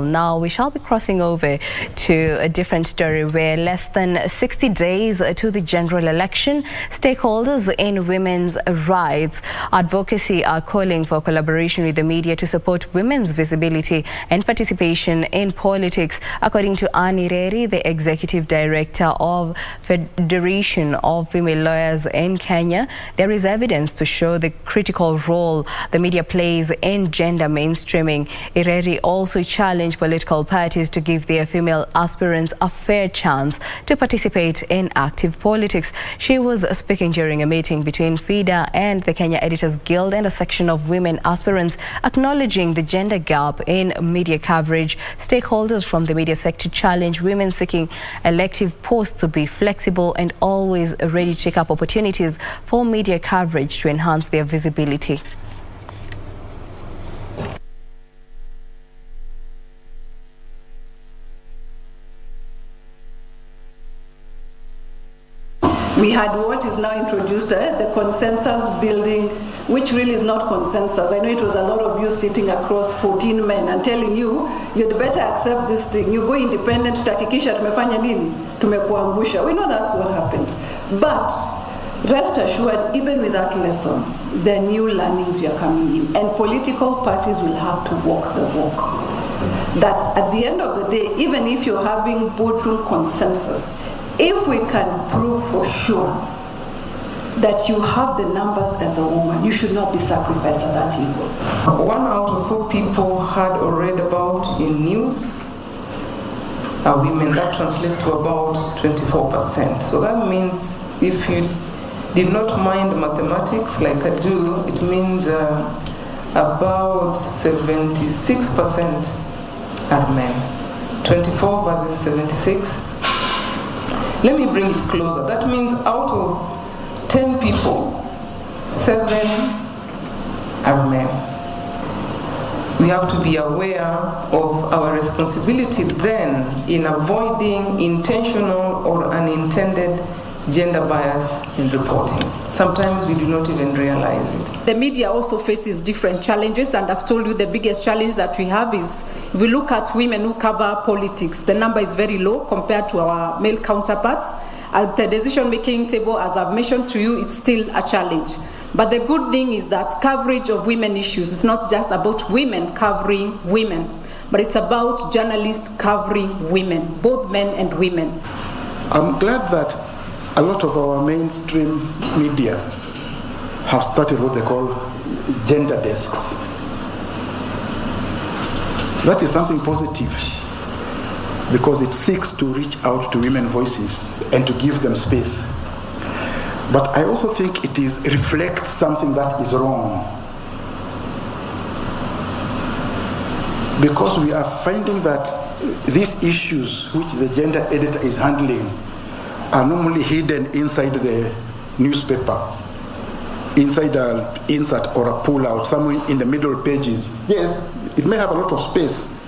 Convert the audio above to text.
Now we shall be crossing over to a different story where less than 60 days to the general election, stakeholders in women's rights advocacy are calling for collaboration with the media to support women's visibility and participation in politics. According to Ireri, the executive director of Federation of Female Lawyers in Kenya, there is evidence to show the critical role the media plays in gender mainstreaming. Ireri also challenged political parties to give their female aspirants a fair chance to participate in active politics. She was speaking during a meeting between FIDA and the Kenya Editors Guild and a section of women aspirants, acknowledging the gender gap in media coverage. Stakeholders from the media sector challenge women seeking elective posts to be flexible and always ready to take up opportunities for media coverage to enhance their visibility. We had what is now introduced, the consensus building, which really is not consensus. I know it was a lot of you sitting across 14 men and telling you, you'd better accept this thing. You go independent, tutahakikisha tumefanya nini? Tumekuangusha. We know that's what happened. But rest assured, even with that lesson, there are new learnings are coming in. And political parties will have to walk the walk. That at the end of the day, even if you're having boardroom consensus, if we can prove for sure that you have the numbers as a woman, you should not be sacrificed at that evil. 1 out of 4 people heard or read about in news are women. That translates to about 24%. So that means if you did not mind mathematics like I do, it means about 76% are men. 24 versus 76. Let me bring it closer. That means out of 10 people, 7 are men. We have to be aware of our responsibility then in avoiding intentional or unintended gender bias in reporting. Sometimes we do not even realize it. The media also faces different challenges, and I've told you the biggest challenge that we have is if we look at women who cover politics, the number is very low compared to our male counterparts. At the decision-making table, as I've mentioned to you, it's still a challenge. But the good thing is that coverage of women issues is not just about women covering women, but it's about journalists covering women, both men and women. I'm glad that a lot of our mainstream media have started what they call gender desks. That is something positive because it seeks to reach out to women voices and to give them space. But I also think it reflects something that is wrong. Because we are finding that these issues which the gender editor is handling are normally hidden inside the newspaper, inside an insert or a pull-out, somewhere in the middle pages. Yes, it may have a lot of space,